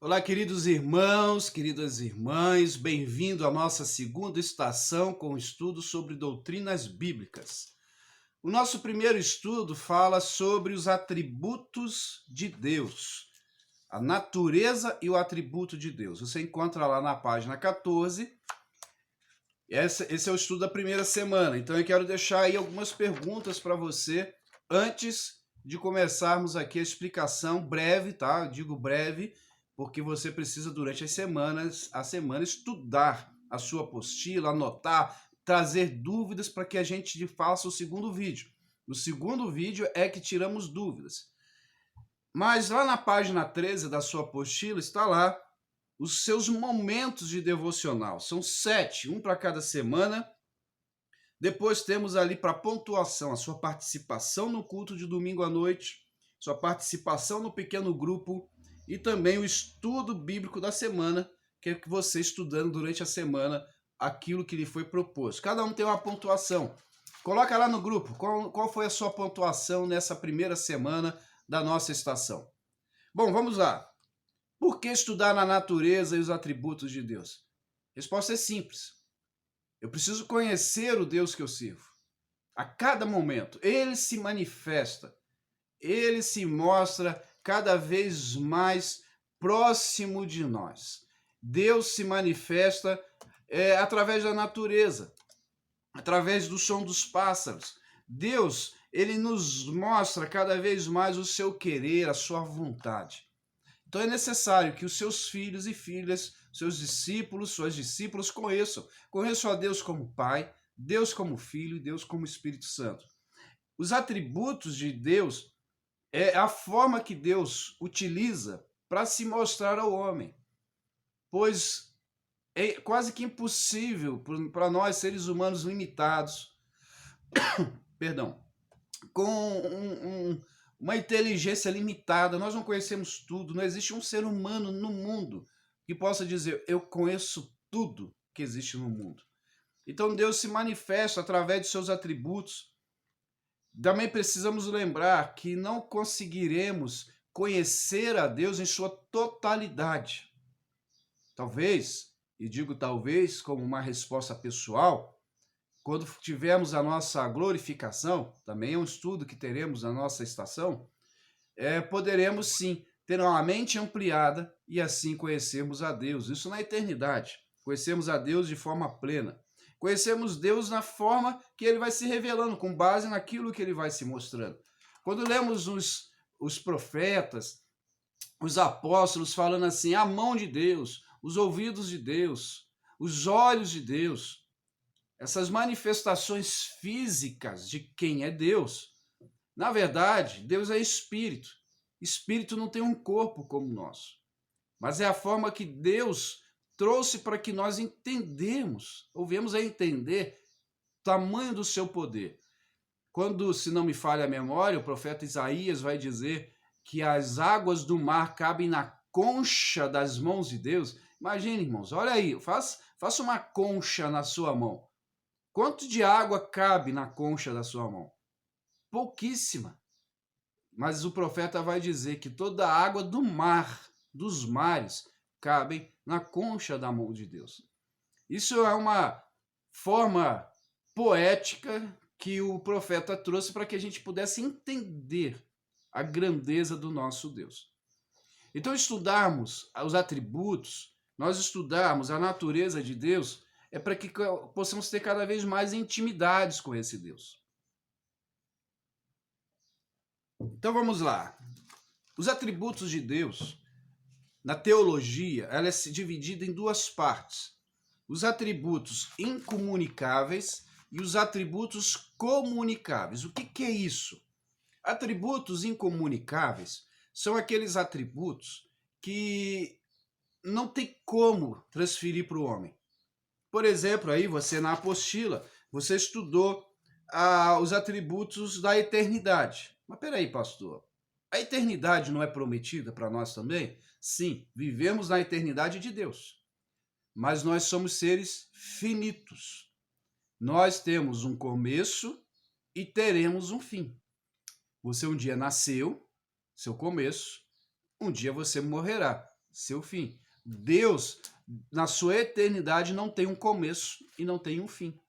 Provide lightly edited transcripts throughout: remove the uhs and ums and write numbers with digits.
Olá, queridos irmãos, queridas irmãs, bem-vindo à nossa segunda estação com o estudo sobre doutrinas bíblicas. O nosso primeiro estudo fala sobre os atributos de Deus, a natureza e o atributo de Deus. Você encontra lá na página 14. Esse é o estudo da primeira semana, então eu quero deixar aí algumas perguntas para você antes de começarmos aqui a explicação breve, tá? Eu digo breve, porque você precisa, durante a semana, estudar a sua apostila, anotar, trazer dúvidas para que a gente faça o segundo vídeo. O segundo vídeo é que tiramos dúvidas. Mas lá na página 13 da sua apostila está lá os seus momentos de devocional. São 7, um para cada semana. Depois temos ali para pontuação a sua participação no culto de domingo à noite, sua participação no pequeno grupo e também o estudo bíblico da semana, que é que você estudando durante a semana aquilo que lhe foi proposto. Cada um tem uma pontuação. Coloca lá no grupo qual foi a sua pontuação nessa primeira semana da nossa estação. Bom, vamos lá. Por que estudar na natureza e os atributos de Deus? A resposta é simples. Eu preciso conhecer o Deus que eu sirvo. A cada momento, ele se manifesta, ele se mostra cada vez mais próximo de nós. Deus se manifesta através da natureza, através do som dos pássaros. Deus, ele nos mostra cada vez mais o seu querer, a sua vontade. Então é necessário que os seus filhos e filhas, seus discípulos, suas discípulas conheçam a Deus como Pai, Deus como Filho e Deus como Espírito Santo. Os atributos de Deus é a forma que Deus utiliza para se mostrar ao homem, pois é quase que impossível para nós, seres humanos limitados, perdão, com uma inteligência limitada, nós não conhecemos tudo, não existe um ser humano no mundo que possa dizer, eu conheço tudo que existe no mundo. Então Deus se manifesta através de seus atributos. Também precisamos lembrar que não conseguiremos conhecer a Deus em sua totalidade. Talvez, e digo talvez como uma resposta pessoal, quando tivermos a nossa glorificação, também é um estudo que teremos na nossa estação, poderemos sim ter uma mente ampliada e assim conhecermos a Deus. Isso na eternidade. Conhecemos a Deus de forma plena. Conhecemos Deus na forma que ele vai se revelando, com base naquilo que ele vai se mostrando. Quando lemos os profetas, os apóstolos falando assim, a mão de Deus, os ouvidos de Deus, os olhos de Deus, essas manifestações físicas de quem é Deus, na verdade, Deus é espírito. Espírito não tem um corpo como o nosso, mas é a forma que Deus trouxe para que nós entendemos, ou viemos a entender o tamanho do seu poder. Quando, se não me falha a memória, o profeta Isaías vai dizer que as águas do mar cabem na concha das mãos de Deus. Imagine, irmãos, olha aí, faça uma concha na sua mão. Quanto de água cabe na concha da sua mão? Pouquíssima. Mas o profeta vai dizer que toda a água do mar, dos mares, cabem na concha da mão de Deus. Isso é uma forma poética que o profeta trouxe para que a gente pudesse entender a grandeza do nosso Deus. Então, estudarmos os atributos, nós estudarmos a natureza de Deus, é para que possamos ter cada vez mais intimidades com esse Deus. Então vamos lá. Os atributos de Deus, na teologia, ela é dividida em duas partes. Os atributos incomunicáveis e os atributos comunicáveis. O que é isso? Atributos incomunicáveis são aqueles atributos que não tem como transferir para o homem. Por exemplo, aí você na apostila, você estudou os atributos da eternidade. Mas peraí, pastor, a eternidade não é prometida para nós também? Sim, vivemos na eternidade de Deus. Mas nós somos seres finitos. Nós temos um começo e teremos um fim. Você um dia nasceu, seu começo, um dia você morrerá. seu fim. Deus, na sua eternidade, não tem um começo e não tem um fim.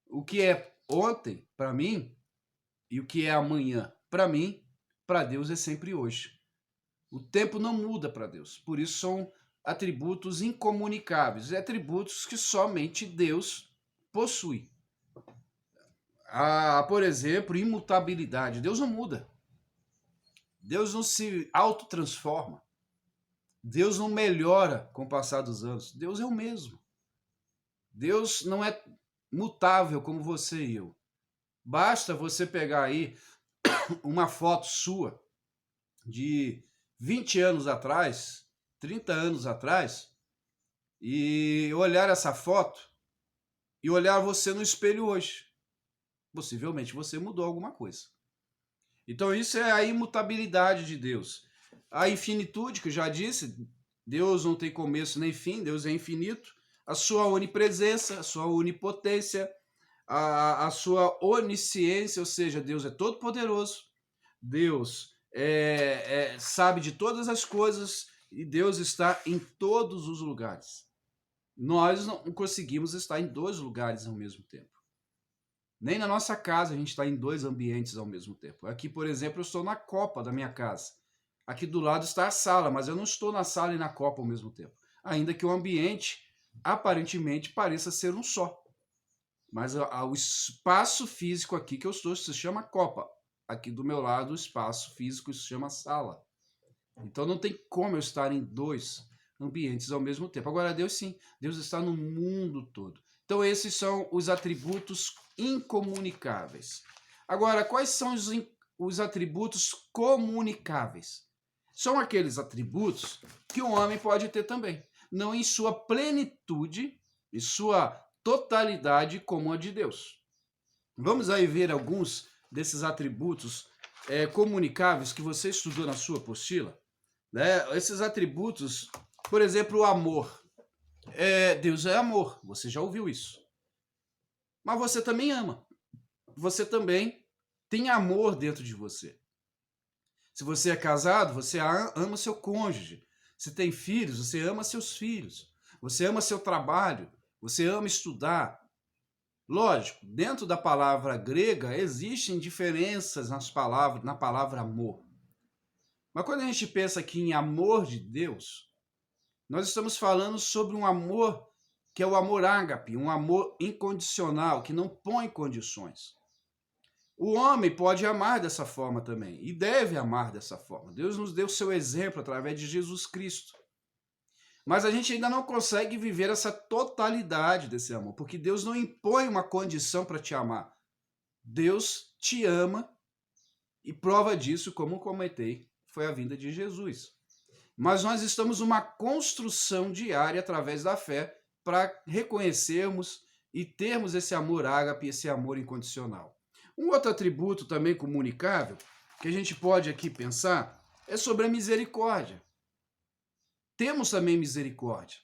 O que é ontem, para mim, e o que é amanhã, para mim, para Deus é sempre hoje. O tempo não muda para Deus. Por isso são atributos incomunicáveis, atributos que somente Deus possui. Por exemplo, imutabilidade. Deus não muda. Deus não se autotransforma. Deus não melhora com o passar dos anos. Deus é o mesmo. Deus não é mutável como você e eu. Basta você pegar aí uma foto sua de 20 anos atrás, 30 anos atrás, e olhar essa foto e olhar você no espelho hoje. Possivelmente você mudou alguma coisa. Então isso é a imutabilidade de Deus. A infinitude, que eu já disse, Deus não tem começo nem fim, Deus é infinito. A sua onipresença, a sua onipotência, a sua onisciência, ou seja, Deus é todo poderoso, Deus sabe de todas as coisas e Deus está em todos os lugares. Nós não conseguimos estar em dois lugares ao mesmo tempo. Nem na nossa casa a gente está em dois ambientes ao mesmo tempo. Aqui, por exemplo, eu estou na copa da minha casa. Aqui do lado está a sala, mas eu não estou na sala e na copa ao mesmo tempo. Ainda que o ambiente, aparentemente, pareça ser um só. Mas o espaço físico aqui que eu estou se chama copa. Aqui do meu lado, o espaço físico se chama sala. Então não tem como eu estar em dois ambientes ao mesmo tempo. Agora, Deus sim, Deus está no mundo todo. Então esses são os atributos incomunicáveis. Agora, quais são os atributos comunicáveis? São aqueles atributos que o homem pode ter também, não em sua plenitude, em sua totalidade como a de Deus. Vamos aí ver alguns desses atributos comunicáveis que você estudou na sua apostila. Né? Esses atributos, por exemplo, o amor. Deus é amor, você já ouviu isso. Mas você também ama. Você também tem amor dentro de você. Se você é casado, você ama seu cônjuge. Se tem filhos, você ama seus filhos. Você ama seu trabalho. Você ama estudar. Lógico, dentro da palavra grega existem diferenças na palavra amor. Mas quando a gente pensa aqui em amor de Deus, nós estamos falando sobre um amor que é o amor ágape, um amor incondicional, que não põe condições. O homem pode amar dessa forma também, e deve amar dessa forma. Deus nos deu seu exemplo através de Jesus Cristo. Mas a gente ainda não consegue viver essa totalidade desse amor, porque Deus não impõe uma condição para te amar. Deus te ama, e prova disso, como comentei, foi a vinda de Jesus. Mas nós estamos numa construção diária através da fé para reconhecermos e termos esse amor ágape, esse amor incondicional. Um outro atributo também comunicável que a gente pode aqui pensar é sobre a misericórdia. Temos também misericórdia.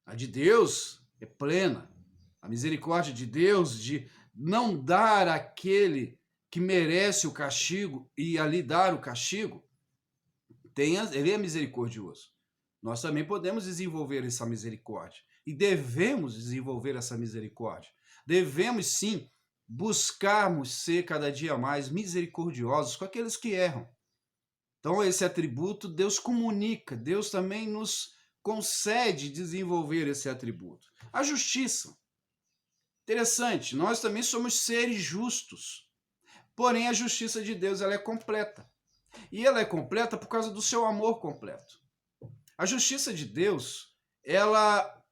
A de Deus é plena. A misericórdia de Deus de não dar àquele que merece o castigo e ali dar o castigo, ele é misericordioso. Nós também podemos desenvolver essa misericórdia e devemos desenvolver essa misericórdia. Devemos sim buscarmos ser cada dia mais misericordiosos com aqueles que erram. Então esse atributo Deus comunica, Deus também nos concede desenvolver esse atributo. A justiça. Interessante, nós também somos seres justos. Porém a justiça de Deus ela é completa. E ela é completa por causa do seu amor completo. A justiça de Deus, ela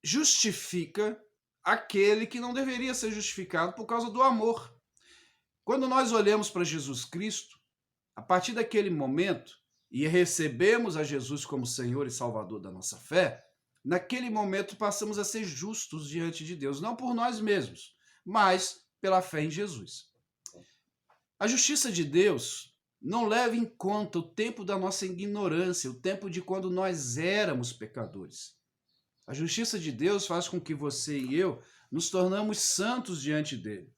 justifica aquele que não deveria ser justificado por causa do amor. Quando nós olhamos para Jesus Cristo, a partir daquele momento, e recebemos a Jesus como Senhor e Salvador da nossa fé, naquele momento passamos a ser justos diante de Deus, não por nós mesmos, mas pela fé em Jesus. A justiça de Deus não leva em conta o tempo da nossa ignorância, o tempo de quando nós éramos pecadores. A justiça de Deus faz com que você e eu nos tornamos santos diante dele.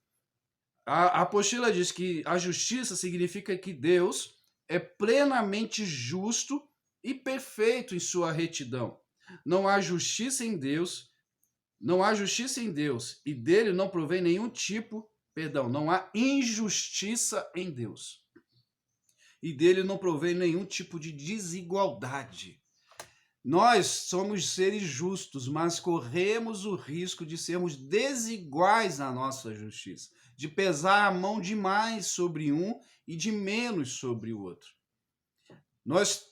A apostila diz que a justiça significa que Deus é plenamente justo e perfeito em sua retidão. Não há justiça em Deus, não há justiça em Deus, e dele não provém nenhum tipo, perdão, não há injustiça em Deus. E dele não provém nenhum tipo de desigualdade. Nós somos seres justos, mas corremos o risco de sermos desiguais na nossa justiça, de pesar a mão demais sobre um e de menos sobre o outro. Nós,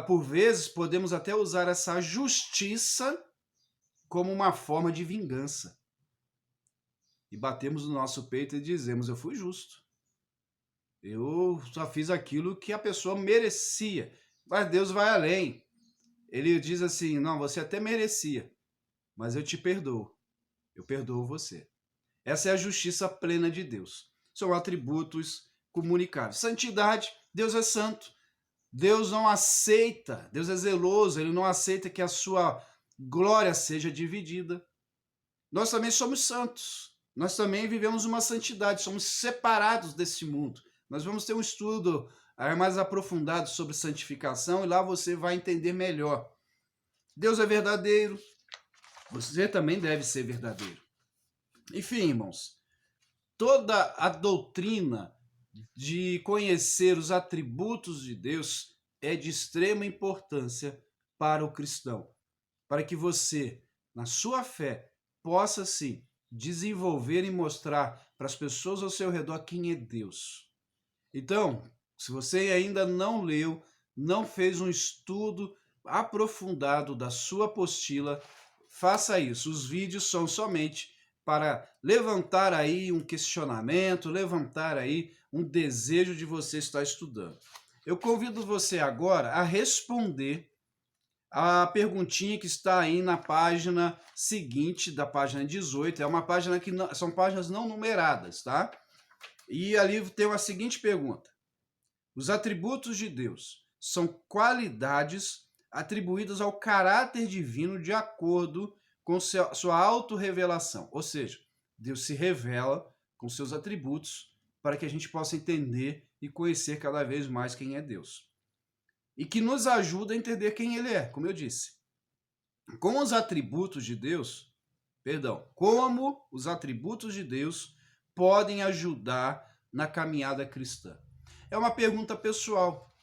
por vezes, podemos até usar essa justiça como uma forma de vingança. E batemos no nosso peito e dizemos: eu fui justo. Eu só fiz aquilo que a pessoa merecia. Mas Deus vai além. Ele diz assim: não, você até merecia, mas eu te perdoo. Eu perdoo você. Essa é a justiça plena de Deus. São atributos comunicáveis. Santidade, Deus é santo. Deus não aceita, Deus é zeloso, ele não aceita que a sua glória seja dividida. Nós também somos santos. Nós também vivemos uma santidade, somos separados desse mundo. Nós vamos ter um estudo mais aprofundado sobre santificação e lá você vai entender melhor. Deus é verdadeiro, você também deve ser verdadeiro. Enfim, irmãos, toda a doutrina de conhecer os atributos de Deus é de extrema importância para o cristão, para que você, na sua fé, possa sim desenvolver e mostrar para as pessoas ao seu redor quem é Deus. Então, se você ainda não leu, não fez um estudo aprofundado da sua apostila, faça isso. Os vídeos são somente para levantar aí um questionamento, levantar aí um desejo de você estar estudando. Eu convido você agora a responder a perguntinha que está aí na página seguinte, da página 18. É uma página que não, são páginas não numeradas, tá? E ali tem a seguinte pergunta: os atributos de Deus são qualidades atribuídas ao caráter divino de acordo com sua autorrevelação. Ou seja, Deus se revela com seus atributos para que a gente possa entender e conhecer cada vez mais quem é Deus. E que nos ajuda a entender quem ele é, como eu disse. Como os atributos de Deus podem ajudar na caminhada cristã? É uma pergunta pessoal.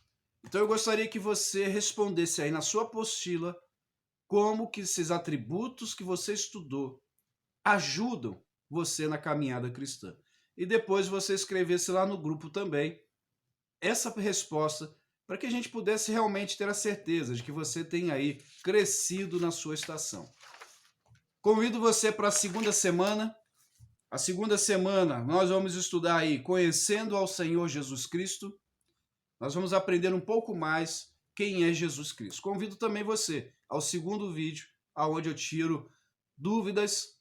Então eu gostaria que você respondesse aí na sua apostila como que esses atributos que você estudou ajudam você na caminhada cristã. E depois você escrevesse lá no grupo também essa resposta para que a gente pudesse realmente ter a certeza de que você tem aí crescido na sua estação. Convido você para a segunda semana. A segunda semana nós vamos estudar aí conhecendo ao Senhor Jesus Cristo. Nós vamos aprender um pouco mais quem é Jesus Cristo. Convido também você ao segundo vídeo, onde eu tiro dúvidas,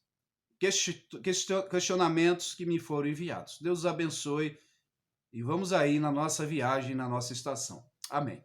questionamentos que me foram enviados. Deus os abençoe e vamos aí na nossa viagem, na nossa estação. Amém.